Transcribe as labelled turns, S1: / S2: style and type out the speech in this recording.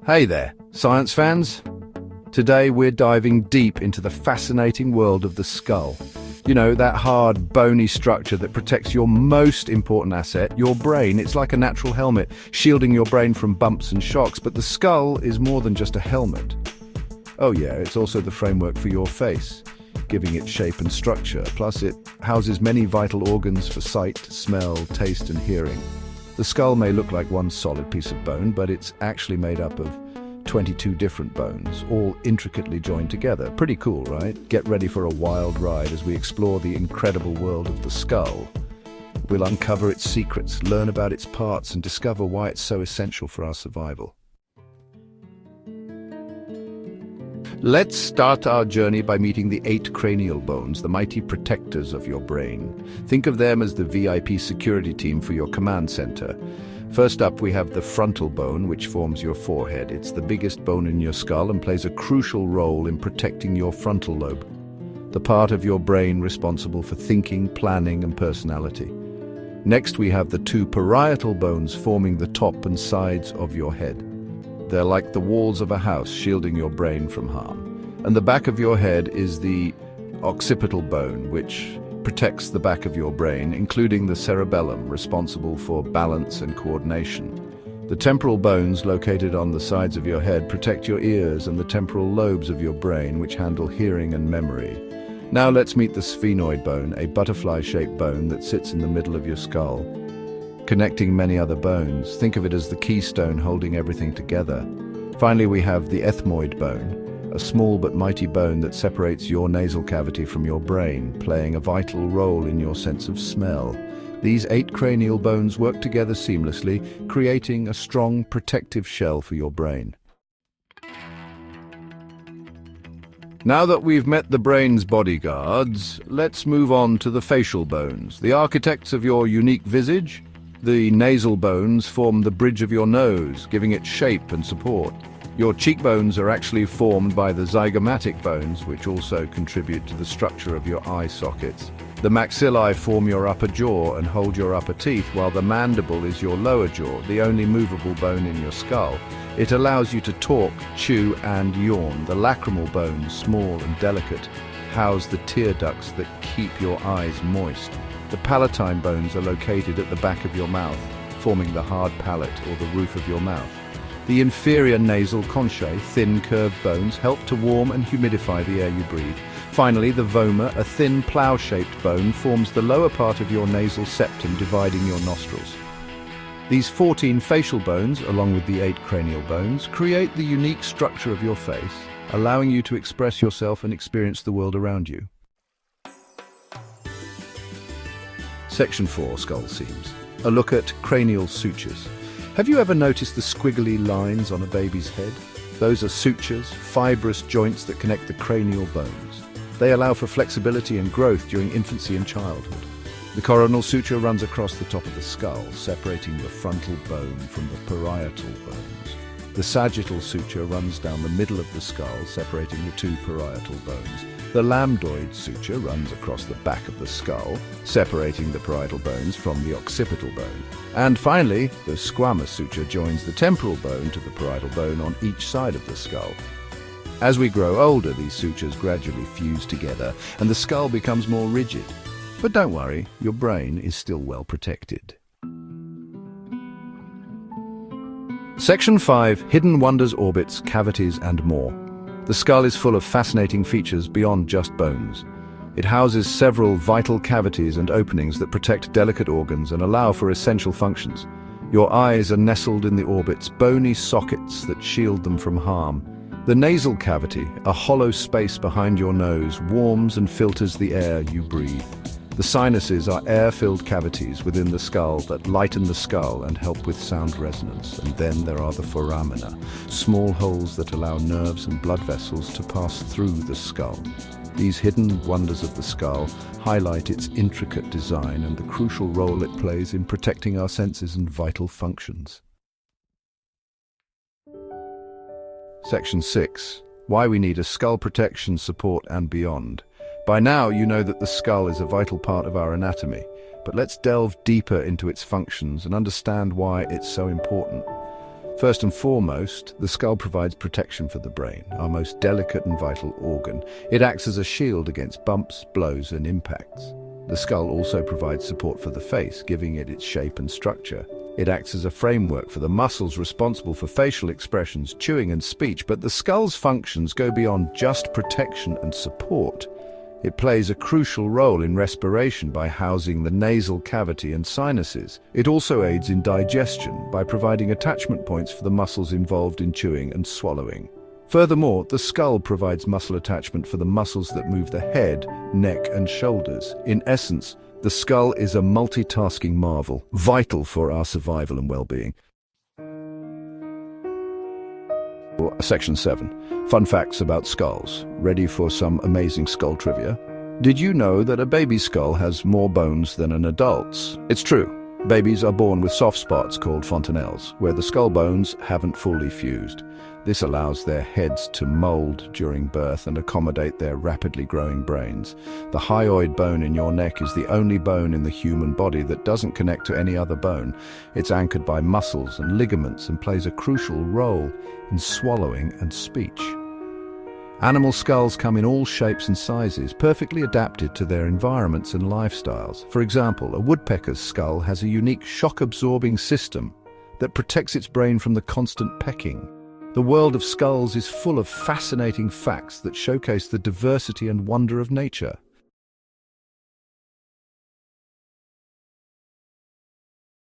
S1: Hey there, science fans. Today we're diving deep into the fascinating world of the skull. You know, that hard, bony structure that protects your most important asset, your brain. It's like a natural helmet, shielding your brain from bumps and shocks. But the skull is more than just a helmet. Oh yeah, it's also the framework for your face, giving it shape and structure. Plus, it houses many vital organs for sight, smell, taste, and hearing. The skull may look like one solid piece of bone, but it's actually made up of 22 different bones, all intricately joined together. Pretty cool, right? Get ready for a wild ride as we explore the incredible world of the skull. We'll uncover its secrets, learn about its parts, and discover why it's so essential for our survival. Let's start our journey by meeting the 8 cranial bones, the mighty protectors of your brain. Think of them as the VIP security team for your command center. First up, we have the frontal bone, which forms your forehead. It's the biggest bone in your skull and plays a crucial role in protecting your frontal lobe, the part of your brain responsible for thinking, planning, and personality. Next, we have the 2 parietal bones forming the top and sides of your head. They're like the walls of a house, shielding your brain from harm. And the back of your head is the occipital bone, which protects the back of your brain, including the cerebellum, responsible for balance and coordination. The temporal bones, located on the sides of your head, protect your ears and the temporal lobes of your brain, which handle hearing and memory. Now let's meet the sphenoid bone, a butterfly-shaped bone that sits in the middle of your skull, connecting many other bones. Think of it as the keystone holding everything together. Finally, we have the ethmoid bone, a small but mighty bone that separates your nasal cavity from your brain, playing a vital role in your sense of smell. These 8 cranial bones work together seamlessly, creating a strong protective shell for your brain. Now that we've met the brain's bodyguards, let's move on to the facial bones, the architects of your unique visage. The nasal bones form the bridge of your nose, giving it shape and support. Your cheekbones are actually formed by the zygomatic bones, which also contribute to the structure of your eye sockets. The maxillae form your upper jaw and hold your upper teeth, while the mandible is your lower jaw, the only movable bone in your skull. It allows you to talk, chew, and yawn. The lacrimal bones, small and delicate, house the tear ducts that keep your eyes moist. The palatine bones are located at the back of your mouth, forming the hard palate or the roof of your mouth. The inferior nasal conchae, thin curved bones, help to warm and humidify the air you breathe. Finally, the vomer, a thin plough-shaped bone, forms the lower part of your nasal septum, dividing your nostrils. These 14 facial bones, along with the 8 cranial bones, create the unique structure of your face, allowing you to express yourself and experience the world around you. Section 4, Skull Seams. A look at cranial sutures. Have you ever noticed the squiggly lines on a baby's head? Those are sutures, fibrous joints that connect the cranial bones. They allow for flexibility and growth during infancy and childhood. The coronal suture runs across the top of the skull, separating the frontal bone from the parietal bones. The sagittal suture runs down the middle of the skull, separating the 2 parietal bones. The lambdoid suture runs across the back of the skull, separating the parietal bones from the occipital bone. And finally, the squamous suture joins the temporal bone to the parietal bone on each side of the skull. As we grow older, these sutures gradually fuse together, and the skull becomes more rigid. But don't worry, your brain is still well protected. Section 5, Hidden Wonders, Orbits, Cavities, and more. The skull is full of fascinating features beyond just bones. It houses several vital cavities and openings that protect delicate organs and allow for essential functions. Your eyes are nestled in the orbits, bony sockets that shield them from harm. The nasal cavity, a hollow space behind your nose, warms and filters the air you breathe. The sinuses are air-filled cavities within the skull that lighten the skull and help with sound resonance. And then there are the foramina, small holes that allow nerves and blood vessels to pass through the skull. These hidden wonders of the skull highlight its intricate design and the crucial role it plays in protecting our senses and vital functions. Section 6. Why we need a skull protection, support, and beyond. By now, you know that the skull is a vital part of our anatomy, but let's delve deeper into its functions and understand why it's so important. First and foremost, the skull provides protection for the brain, our most delicate and vital organ. It acts as a shield against bumps, blows, and impacts. The skull also provides support for the face, giving it its shape and structure. It acts as a framework for the muscles responsible for facial expressions, chewing, and speech, but the skull's functions go beyond just protection and support. It plays a crucial role in respiration by housing the nasal cavity and sinuses. It also aids in digestion by providing attachment points for the muscles involved in chewing and swallowing. Furthermore, the skull provides muscle attachment for the muscles that move the head, neck, and shoulders. In essence, the skull is a multitasking marvel, vital for our survival and well-being. Section 7. Fun facts about skulls. Ready for some amazing skull trivia? Did you know that a baby's skull has more bones than an adult's? It's true. Babies are born with soft spots called fontanelles, where the skull bones haven't fully fused. This allows their heads to mold during birth and accommodate their rapidly growing brains. The hyoid bone in your neck is the only bone in the human body that doesn't connect to any other bone. It's anchored by muscles and ligaments and plays a crucial role in swallowing and speech. Animal skulls come in all shapes and sizes, perfectly adapted to their environments and lifestyles. For example, a woodpecker's skull has a unique shock-absorbing system that protects its brain from the constant pecking. The world of skulls is full of fascinating facts that showcase the diversity and wonder of nature.